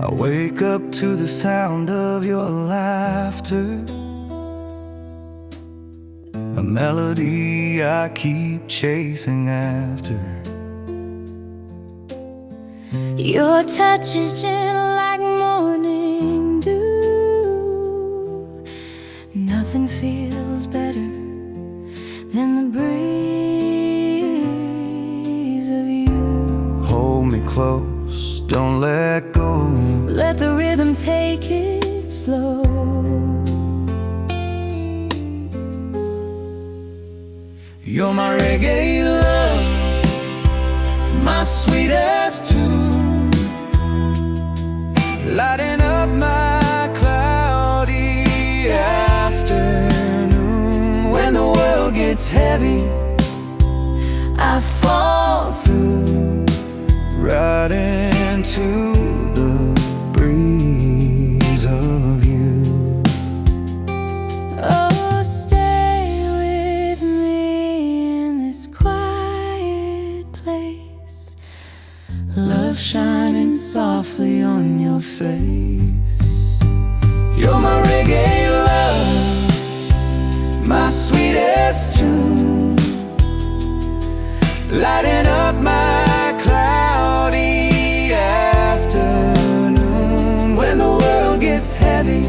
I wake up to the sound of your laughter, a melody I keep chasing after. Your touch is gentle like morning dew. Nothing feels better than the breeze of you. Hold me close, don't let go. Let the rhythm take it slow. You're my reggae love, my sweetest tune, lighting up my cloudy afternoon. When the world gets heavy, I fall through right into the breeze of you. Oh, stay with me in this quiet place, love shining softly on your face. You're my reggae love, my sweetest tune, lighting up my cloudy afternoon. When the world gets heavy,